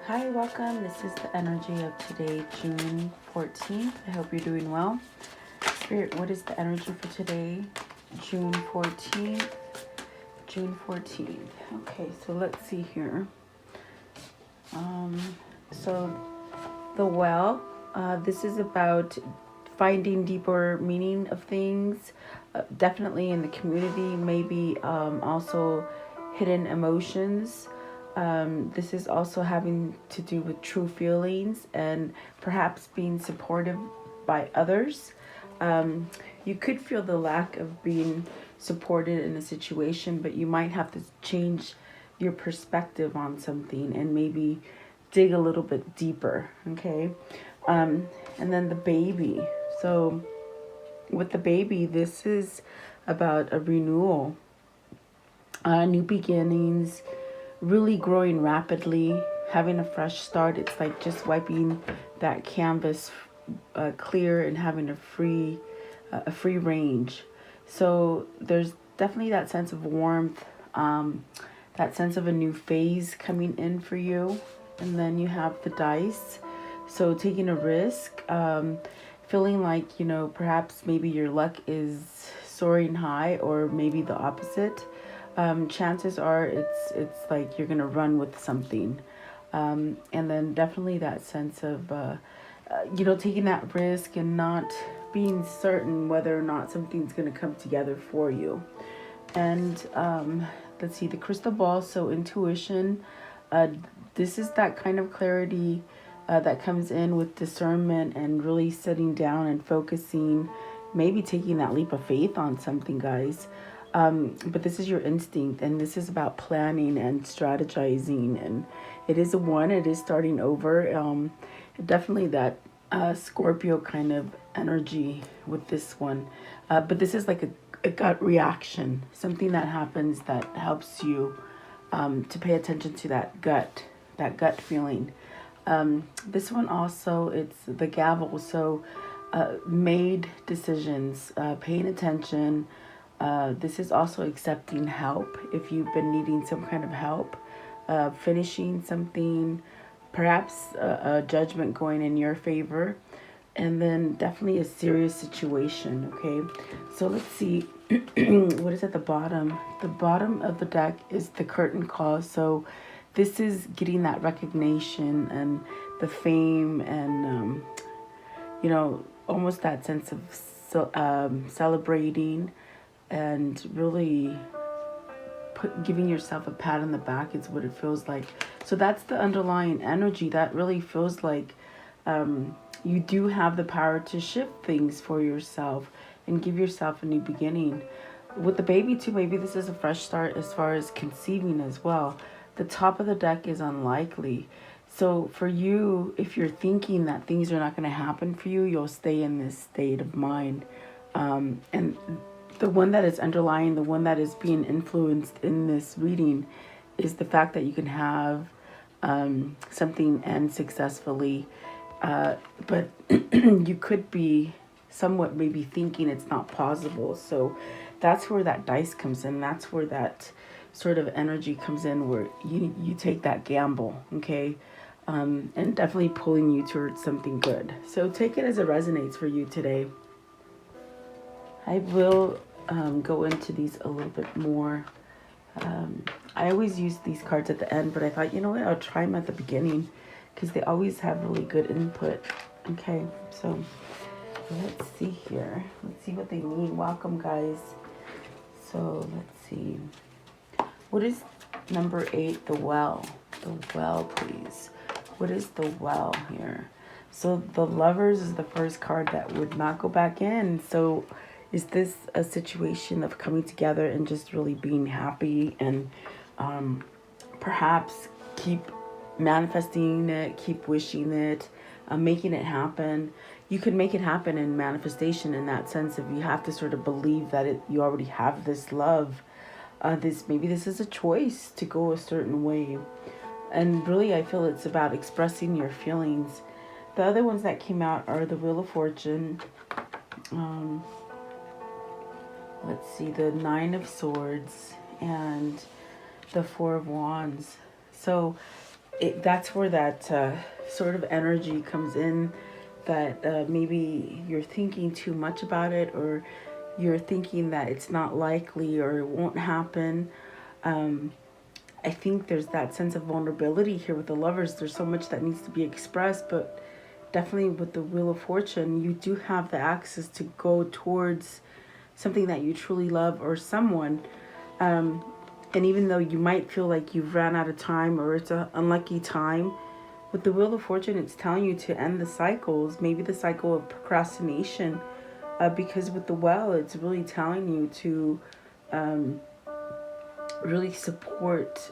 Hi, welcome. This is the energy of today, June 14th. I hope you're doing well. Spirit, what is the energy for today, June 14th? June 14th. Okay, so let's see here. So the well, this is about finding deeper meaning of things, definitely in the community, maybe also hidden emotions. This is also having to do with true feelings and perhaps being supportive by others. You could feel the lack of being supported in a situation, but you might have to change your perspective on something and maybe dig a little bit deeper. Okay. And then the baby. So with the baby, this is about a renewal, new beginnings, really growing rapidly, having a fresh start. It's like just wiping that canvas clear and having a free range. So there's definitely that sense of warmth, that sense of a new phase coming in for you. And then you have the dice. So taking a risk, feeling like, perhaps maybe your luck is soaring high or maybe the opposite. Chances are it's like you're gonna run with something. And then definitely that sense of, taking that risk and not being certain whether or not something's gonna come together for you. And let's see, the crystal ball, so intuition. Uh, this is that kind of clarity that comes in with discernment and really sitting down and focusing, maybe taking that leap of faith on something, guys. But this is your instinct, and this is about planning and strategizing. And it is a one, it is starting over. Definitely that Scorpio kind of energy with this one. But this is like a gut reaction, something that happens that helps you to pay attention to that gut feeling. This one also, it's the gavel. So made decisions, paying attention. This is also accepting help if you've been needing some kind of help, finishing something, perhaps a judgment going in your favor, and then definitely a serious situation. Okay, so let's see. What is at the bottom? The bottom of the deck is the curtain call. So this is getting that recognition and the fame and almost that sense of celebrating and really giving yourself a pat on the back is what it feels like. So that's the underlying energy that really feels like you do have the power to shift things for yourself and give yourself a new beginning. With the baby too, maybe this is a fresh start as far as conceiving as well. The top of the deck is unlikely. So for you, if you're thinking that things are not going to happen for you, you'll stay in this state of mind. And the one that is underlying, the one that is being influenced in this reading is the fact that you can have something end successfully. But you could be somewhat maybe thinking it's not possible. So that's where that dice comes in. That's where that sort of energy comes in, where you take that gamble, okay? And definitely pulling you towards something good. So take it as it resonates for you today. I will go into these a little bit more. I always use these cards at the end, but I thought, you know what, I'll try them at the beginning because they always have really good input. Okay, so let's see here. Let's see what they mean. Welcome, guys. So let's see. What is number 8, the well? The well, please. What is the well here? So the Lovers is the first card that would not go back in. So is this a situation of coming together and just really being happy and perhaps keep manifesting it, keep wishing it, making it happen? You could make it happen in manifestation in that sense of you have to sort of believe that you already have this love. This is a choice to go a certain way. And really, I feel it's about expressing your feelings. The other ones that came out are the Wheel of Fortune. Let's see, the 9 of Swords and the 4 of Wands. So that's where that sort of energy comes in, that maybe you're thinking too much about it, or you're thinking that it's not likely or it won't happen. I think there's that sense of vulnerability here with the lovers. There's so much that needs to be expressed, but definitely with the Wheel of Fortune, you do have the access to go towards something that you truly love, or someone. And even though you might feel like you've ran out of time or it's an unlucky time, with the Wheel of Fortune, it's telling you to end the cycles, maybe the cycle of procrastination, because with the Well, it's really telling you to really support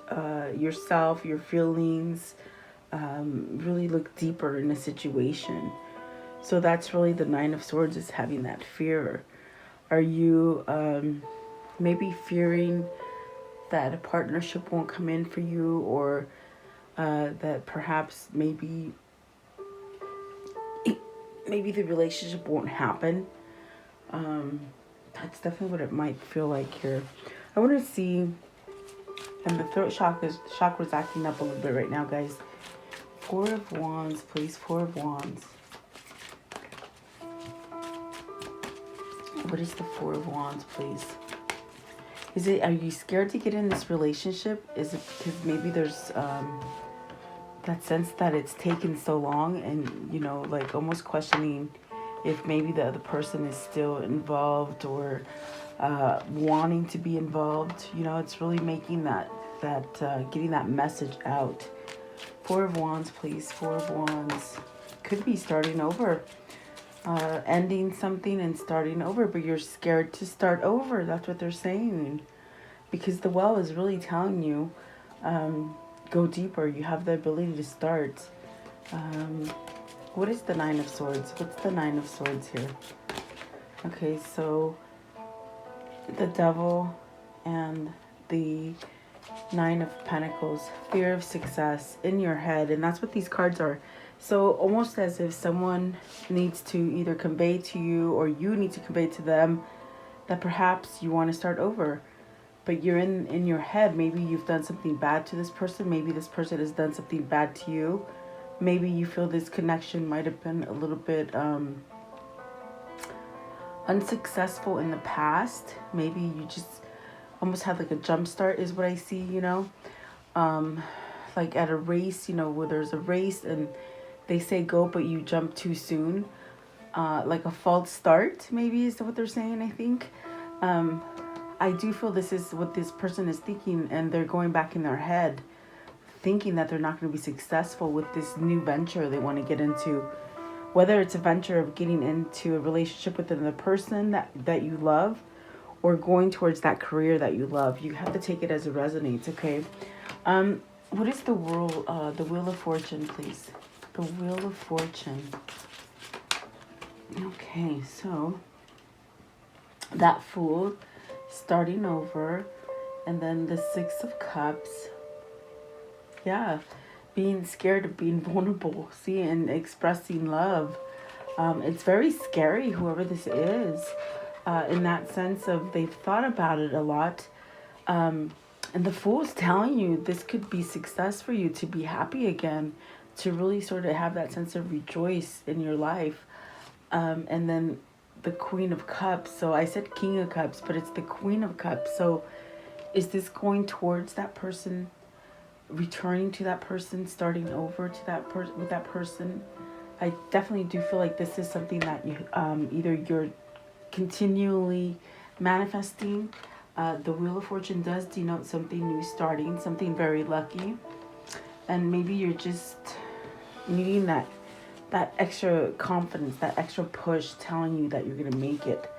yourself, your feelings, really look deeper in a situation. So that's really the Nine of Swords, is having that fear. Are you maybe fearing that a partnership won't come in for you, or that perhaps maybe the relationship won't happen? That's definitely what it might feel like here. I want to see, and the throat chakra's acting up a little bit right now, guys. Four of Wands, please. Four of Wands. What is the Four of Wands, please? Are you scared to get in this relationship? Is it because maybe there's that sense that it's taken so long, and, you know, like almost questioning if maybe the other person is still involved, or wanting to be involved? You know, it's really making that getting that message out. Four of Wands, please. Four of Wands. Could be starting over. Ending something and starting over, but you're scared to start over. That's what they're saying. Because the Well is really telling you, go deeper. You have the ability to start. What is the Nine of Swords? What's the Nine of Swords here? Okay, so the Devil and the Nine of Pentacles. Fear of success in your head. And that's what these cards are. So almost as if someone needs to either convey to you, or you need to convey to them, that perhaps you want to start over. But you're in your head. Maybe you've done something bad to this person. Maybe this person has done something bad to you. Maybe you feel this connection might have been a little bit unsuccessful in the past. Maybe you just almost had like a jump start, is what I see, you know. Like at a race, you know, where there's a race and they say go, but you jump too soon. Like a false start, maybe, is what they're saying, I think. I do feel this is what this person is thinking, and they're going back in their head, thinking that they're not going to be successful with this new venture they want to get into. Whether it's a venture of getting into a relationship with another person that you love, or going towards that career that you love. You have to take it as it resonates, okay? What is the Wheel of Fortune, please? The Wheel of Fortune. Okay, so that Fool, starting over, and then the Six of Cups. Yeah, being scared of being vulnerable, see, and expressing love. It's very scary, whoever this is, in that sense of they've thought about it a lot. And the Fool's telling you this could be success for you, to be happy again, to really sort of have that sense of rejoice in your life. And then the Queen of Cups. So I said King of Cups, but it's the Queen of Cups. So is this going towards that person, returning to that person, starting over to that person, with that person? I definitely do feel like this is something that you either you're continually manifesting. The Wheel of Fortune does denote something new starting, something very lucky, and maybe you're just needing that extra confidence, that extra push, telling you that you're gonna make it.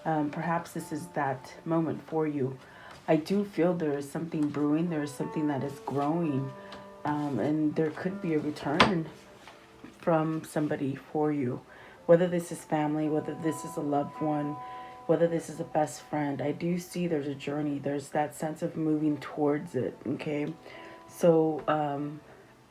Perhaps this is that moment for you. I do feel there is something brewing. There is something that is growing, and there could be a return from somebody for you, whether this is family, whether this is a loved one, whether this is a best friend. I do see there's a journey. There's that sense of moving towards it, okay? So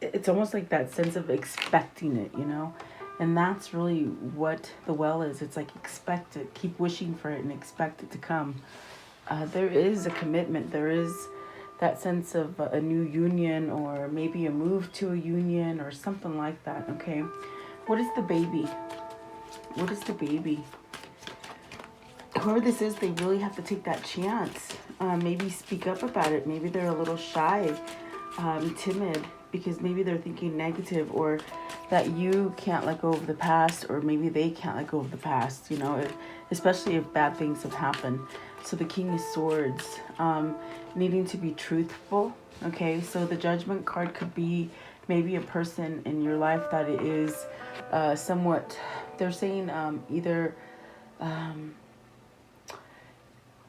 it's almost like that sense of expecting it, you know? And that's really what the Well is. It's like expect it, keep wishing for it and expect it to come. There is a commitment. There is that sense of a new union, or maybe a move to a union or something like that. Okay, what is the baby? What is the baby? Whoever this is, they really have to take that chance. Maybe speak up about it. Maybe they're a little shy, timid, because maybe they're thinking negative, or that you can't let go of the past, or maybe they can't let go of the past, especially if bad things have happened. So the King of Swords, needing to be truthful. Okay, so the Judgment card could be maybe a person in your life that is somewhat, they're saying either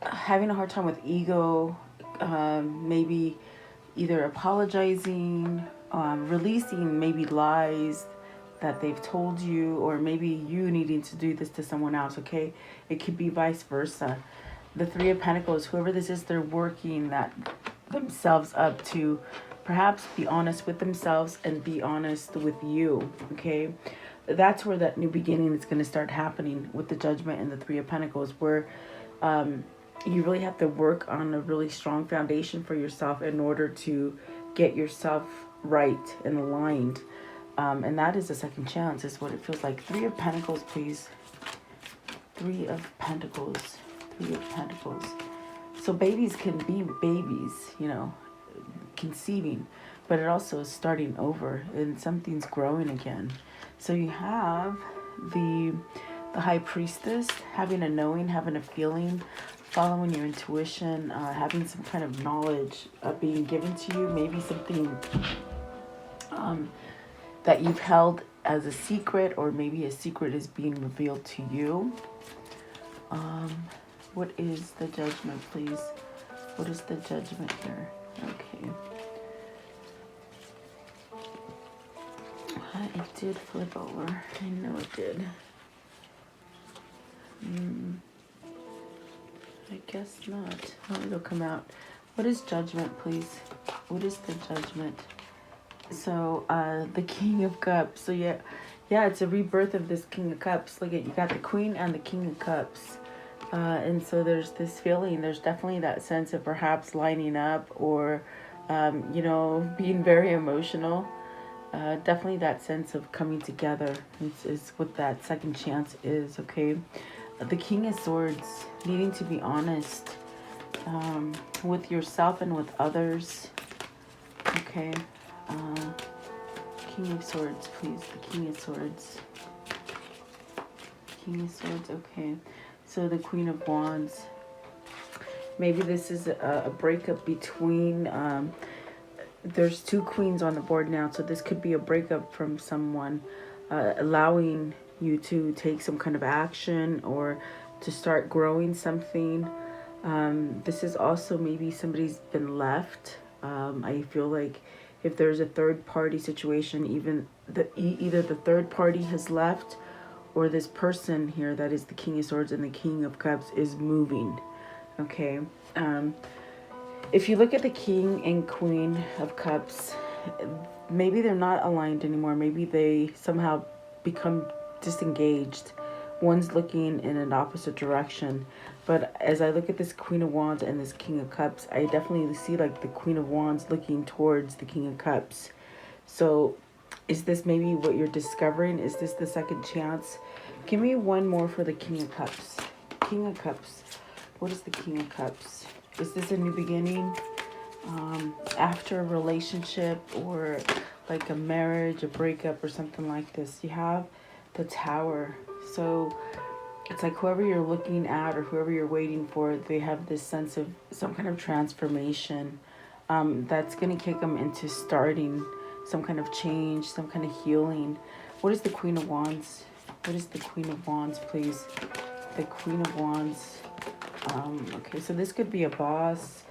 having a hard time with ego, maybe either apologizing, releasing maybe lies that they've told you, or maybe you needing to do this to someone else. Okay, it could be vice versa. The Three of Pentacles, whoever this is, they're working that themselves up to perhaps be honest with themselves and be honest with you. Okay, that's where that new beginning is going to start happening with the Judgment and the Three of Pentacles, where you really have to work on a really strong foundation for yourself in order to get yourself right and aligned. And that is a second chance, is what it feels like. Three of Pentacles, please. Three of Pentacles. Three of Pentacles. So babies can be babies, conceiving, but it also is starting over and something's growing again. So you have the High Priestess, having a knowing, having a feeling, following your intuition, having some kind of knowledge being given to you, maybe something that you've held as a secret, or maybe a secret is being revealed to you. What is the Judgment, please? What is the Judgment here? Okay. It did flip over. I know it did. I guess not. Oh, it'll come out. What is Judgment, please? What is the Judgment? So, the King of Cups. So, yeah, it's a rebirth of this King of Cups. Look at, you got the Queen and the King of Cups. And so there's this feeling, there's definitely that sense of perhaps lining up, or, being very emotional. Definitely that sense of coming together is what that second chance is, okay? The King of Swords, needing to be honest with yourself and with others, okay? King of Swords, please. The King of Swords. King of Swords, okay. So the Queen of Wands. Maybe this is a breakup between... there's two queens on the board now, so this could be a breakup from someone, allowing you to take some kind of action or to start growing something. This is also maybe somebody's been left. I feel like if there's a third party situation, either the third party has left, or this person here that is the King of Swords and the King of Cups is moving. Okay. If you look at the King and Queen of Cups, maybe they're not aligned anymore. Maybe they somehow become disengaged. One's looking in an opposite direction. But as I look at this Queen of Wands and this King of Cups, I definitely see like the Queen of Wands looking towards the King of Cups. So is this maybe what you're discovering? Is this the second chance? Give me one more for the King of Cups. King of Cups. What is the King of Cups? Is this a new beginning? After a relationship, or like a marriage, a breakup, or something like this? You have the Tower. So it's like whoever you're looking at or whoever you're waiting for, they have this sense of some kind of transformation that's going to kick them into starting some kind of change, some kind of healing. What is the Queen of Wands? What is the Queen of Wands, please? The Queen of Wands. Okay, so this could be a boss,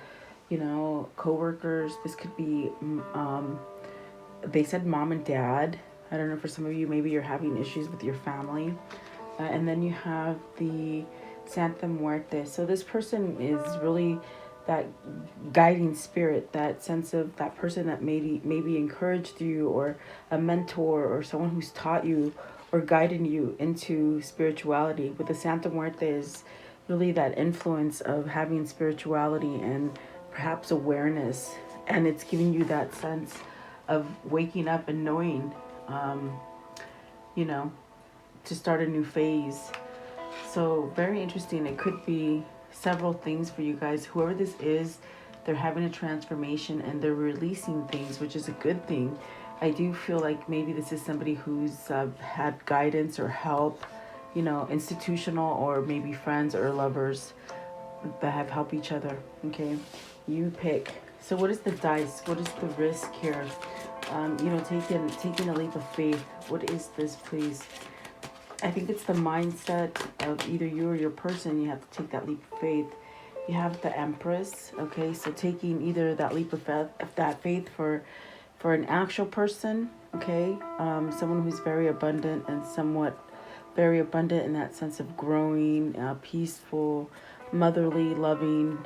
co-workers. This could be, they said mom and dad. I don't know, for some of you, maybe you're having issues with your family. And then you have the Santa Muerte. So this person is really that guiding spirit, that sense of that person that maybe encouraged you, or a mentor, or someone who's taught you or guided you into spirituality. With the Santa Muerte is really that influence of having spirituality and perhaps awareness, and it's giving you that sense of waking up and knowing, you know, to start a new phase. So very interesting. It could be several things for you guys. Whoever this is, they're having a transformation and they're releasing things, which is a good thing. I do feel like maybe this is somebody who's had guidance or help, you know, institutional, or maybe friends or lovers that have helped each other. Okay, you pick. So what is the dice? What is the risk here? You know, taking a leap of faith. What is this, please? I think it's the mindset of either you or your person. You have to take that leap of faith. You have the Empress. Okay, so taking either that leap of faith for an actual person. Okay, someone who's very abundant and somewhat very abundant in that sense of growing, peaceful, motherly, loving.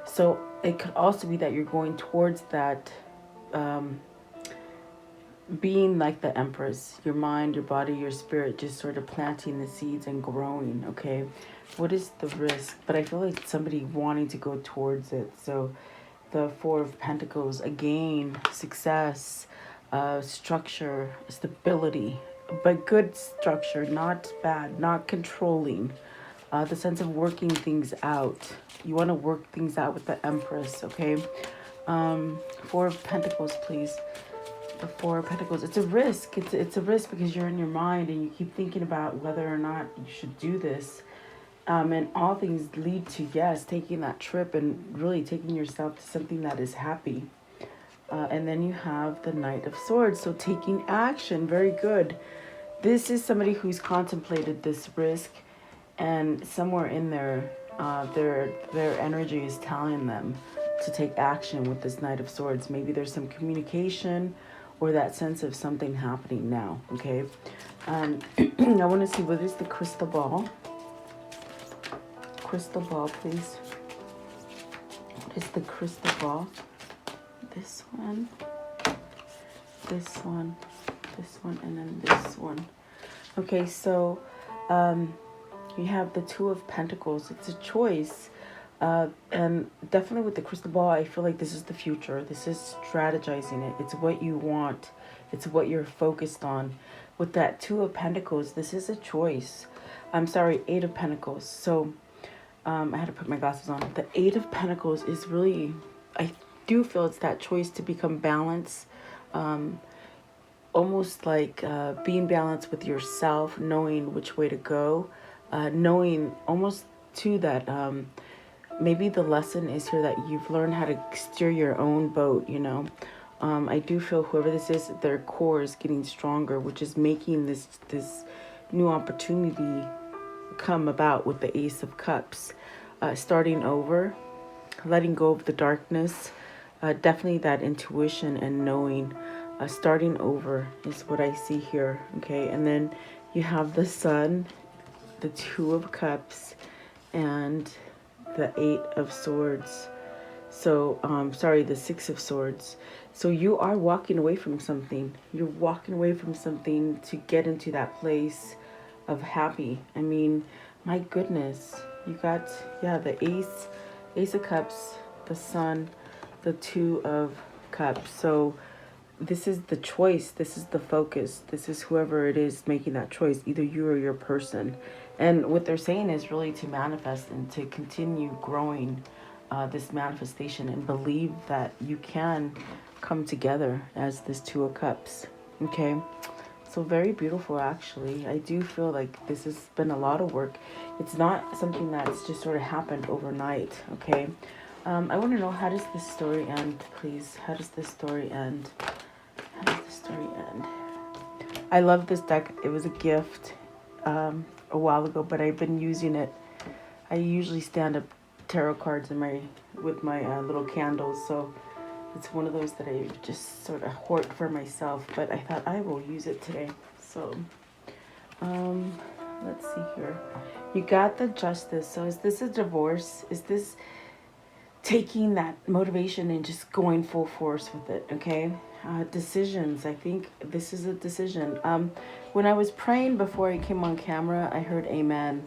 So it could also be that you're going towards that. Being like the Empress, your mind, your body, your spirit, just sort of planting the seeds and growing. Okay, what is the risk? But I feel like somebody wanting to go towards it. So the Four of Pentacles, again, success, structure, stability, but good structure, not bad, not controlling. The sense of working things out. You want to work things out with the Empress. Okay, Four of Pentacles, please. The Four of Pentacles. It's a risk. It's a risk because you're in your mind and you keep thinking about whether or not you should do this. And all things lead to, yes, taking that trip and really taking yourself to something that is happy. And then you have the Knight of Swords. So taking action. Very good. This is somebody who's contemplated this risk, and somewhere in there, their energy is telling them to take action with this Knight of Swords. Maybe there's some communication or that sense of something happening now, okay? I want to see, what is the crystal ball? Crystal ball, please. What is the crystal ball? This one, this one, this one, and then this one. Okay, so you have the Two of Pentacles. It's a choice. And definitely with the crystal ball, I feel like this is the future. This is strategizing it. It's what you want. It's what you're focused on. With that Two of Pentacles, this is a choice. I'm sorry, Eight of Pentacles. So I had to put my glasses on. The Eight of Pentacles is really, I do feel it's that choice to become balanced. Almost like being balanced with yourself, knowing which way to go. Knowing almost too that... maybe the lesson is here that you've learned how to steer your own boat, you know. I do feel whoever this is, their core is getting stronger, which is making this new opportunity come about with the Ace of Cups. Starting over, letting go of the darkness, definitely that intuition and knowing. Starting over is what I see here, okay? And then you have the Sun, the Two of Cups, and the Eight of Swords. So, sorry, the Six of Swords. So you are walking away from something. You're walking away from something to get into that place of happy. I mean, my goodness. You got, yeah, the Ace of Cups, the Sun, the Two of Cups. So this is the choice. This is the focus. This is whoever it is making that choice, either you or your person. And what they're saying is really to manifest and to continue growing this manifestation and believe that you can come together as this Two of Cups. Okay, so very beautiful, actually. I do feel like this has been a lot of work. It's not something that's just sort of happened overnight. Okay, I want to know, how does this story end, please? How does this story end? How does this story end? I love this deck. It was a gift a while ago, but I've been using it. I usually stand up tarot cards in with my little candles, so it's one of those that I just sort of hoard for myself, but I thought I will use it today. So let's see here. You got the Justice. So is this a divorce? Is this taking that motivation and just going full force with it? Okay, decisions. I think this is a decision. When I was praying before I came on camera, I heard amen.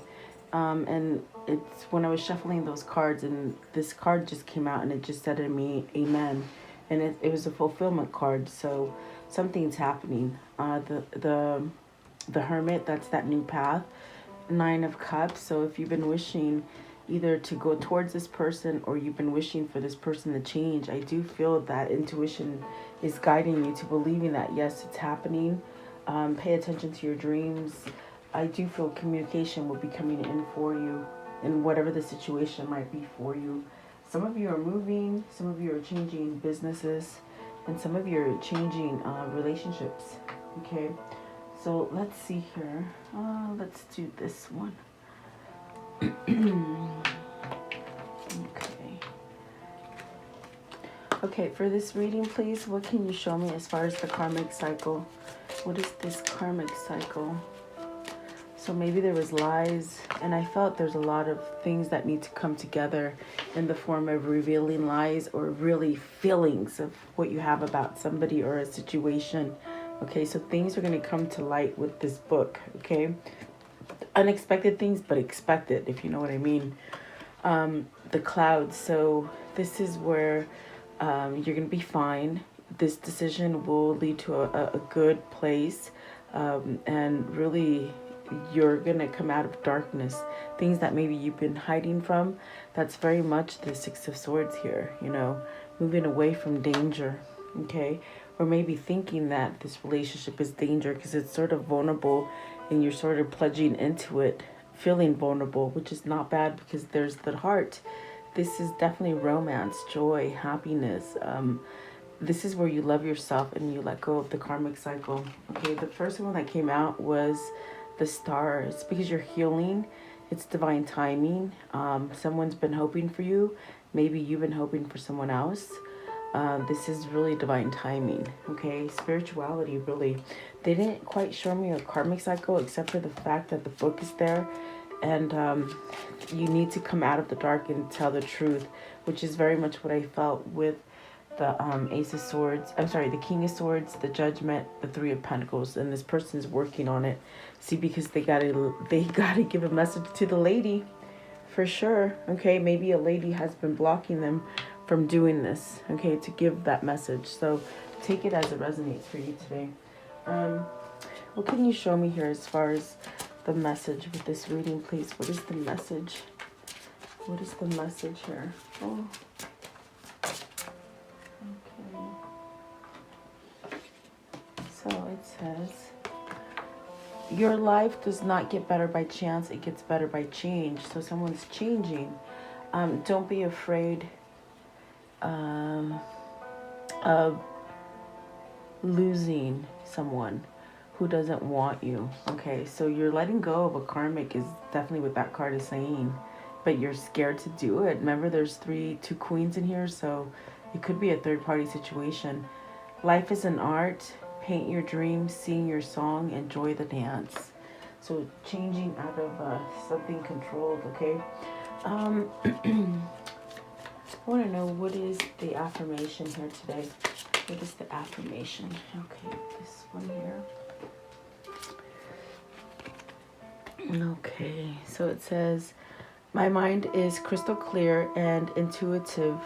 And it's when I was shuffling those cards, and this card just came out, and it just said to me, "Amen," and it was a fulfillment card. So something's happening. The Hermit, that's that new path. Nine of Cups. So if you've been wishing either to go towards this person, or you've been wishing for this person to change, I do feel that intuition is guiding you to believing that yes, it's happening. Pay attention to your dreams. I do feel communication will be coming in for you in whatever the situation might be for you. Some of you are moving, some of you are changing businesses, and some of you are changing relationships. Okay, so let's see here. Let's do this one. Okay, for this reading, please, what can you show me as far as the karmic cycle? What is this karmic cycle? So maybe there was lies, and I felt there's a lot of things that need to come together in the form of revealing lies, or really feelings of what you have about somebody or a situation. Okay, so things are going to come to light with this book, okay? Unexpected things, but expected, if you know what I mean. The clouds. So this is where you're going to be fine. This decision will lead to a good place, and really you're going to come out of darkness. Things that maybe you've been hiding from, that's very much the Six of Swords here, you know, moving away from danger, okay? Or maybe thinking that this relationship is danger because it's sort of vulnerable, and you're sort of plunging into it, feeling vulnerable, which is not bad because there's the heart. This is definitely romance, joy, happiness. This is where you love yourself and you let go of the karmic cycle. Okay, the first one that came out was the stars, because you're healing. It's divine timing. Someone's been hoping for you. Maybe you've been hoping for someone else. This is really divine timing. Okay, spirituality, really. They didn't quite show me a karmic cycle except for the fact that the book is there, and you need to come out of the dark and tell the truth, which is very much what I felt with the Ace of Swords. I'm sorry, the King of Swords, the Judgment, the Three of Pentacles, and this person's working on it. See, because they gotta give a message to the lady, for sure. Okay, maybe a lady has been blocking them from doing this. Okay, to give that message. So take it as it resonates for you today. What can you show me here as far as the message with this reading, please? What is the message? What is the message here? Oh. So it says, your life does not get better by chance, it gets better by change. So someone's changing. Don't be afraid of losing someone who doesn't want you. Okay, so you're letting go of a karmic is definitely what that card is saying, but you're scared to do it. Remember, there's two queens in here, so it could be a third-party situation. Life is an art. Paint your dreams, sing your song, enjoy the dance. So changing out of something controlled, okay? I want to know, what is the affirmation here today? What is the affirmation? Okay, this one here. Okay, so it says, my mind is crystal clear and intuitive.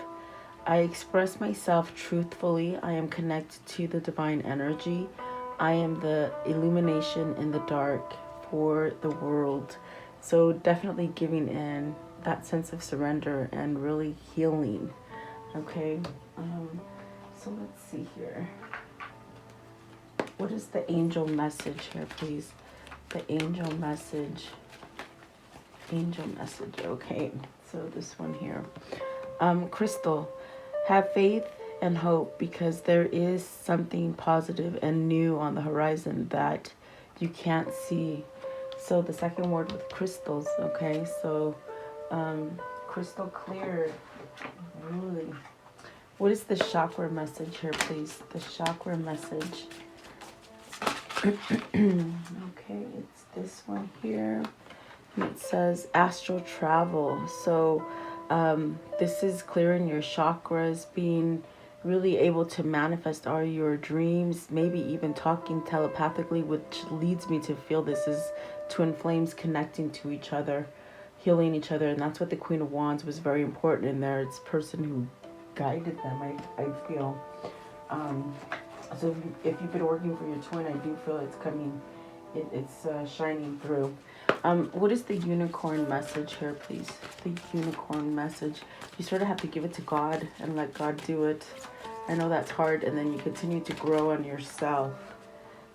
I express myself truthfully. I am connected to the divine energy. I am the illumination in the dark for the world. So definitely giving in that sense of surrender and really healing. Okay. So let's see here. What is the angel message here, please? The angel message. Angel message. Okay. So this one here. Crystal. Have faith and hope, because there is something positive and new on the horizon that you can't see. So the second word with crystals, okay? So crystal clear, really. What is the chakra message here, please? The chakra message. Okay, it's this one here. And it says astral travel. So this is clearing your chakras, being really able to manifest all your dreams, maybe even talking telepathically, which leads me to feel this is twin flames connecting to each other. healing each other. And that's what the Queen of Wands was very important in there. It's the person who guided them, I feel. So if you've been working for your twin, I do feel it's coming, it's shining through. What is the unicorn message here, please? The unicorn message. You sort of have to give it to God and let God do it. I know that's hard, and then you continue to grow on yourself,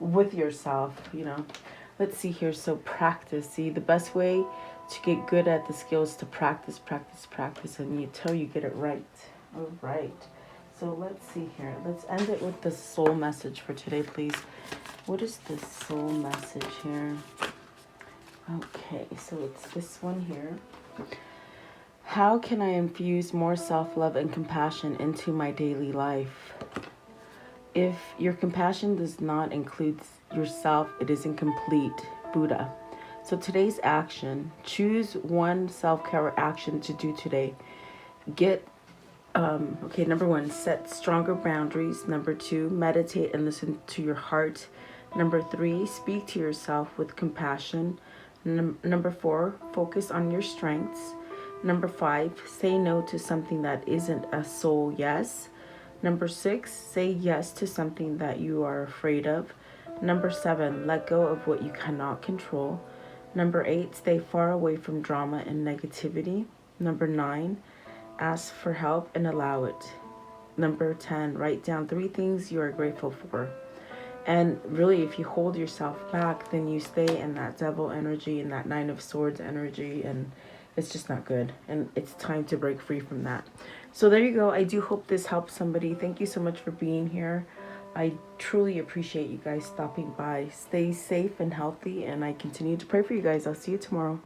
with yourself, you know. Let's see here. So practice. See, the best way to get good at the skills is to practice, practice, practice, and until you get it right. All right. So let's see here. Let's end it with the soul message for today, please. What is the soul message here? Okay, so it's this one here. How can I infuse more self-love and compassion into my daily life? If your compassion does not include yourself, it is incomplete. Buddha. So today's action, choose one self-care action to do today. Number 1, set stronger boundaries. Number 2, meditate and listen to your heart. Number 3, speak to yourself with compassion. Number 4, focus on your strengths. Number 5, say no to something that isn't a soul yes. Number 6, say yes to something that you are afraid of. Number 7, let go of what you cannot control. Number 8, stay far away from drama and negativity. Number 9, ask for help and allow it. Number 10, write down 3 things you are grateful for. And really, if you hold yourself back, then you stay in that devil energy and that 9 of Swords energy, and it's just not good. And it's time to break free from that. So there you go. I do hope this helps somebody. Thank you so much for being here. I truly appreciate you guys stopping by. Stay safe and healthy, and I continue to pray for you guys. I'll see you tomorrow.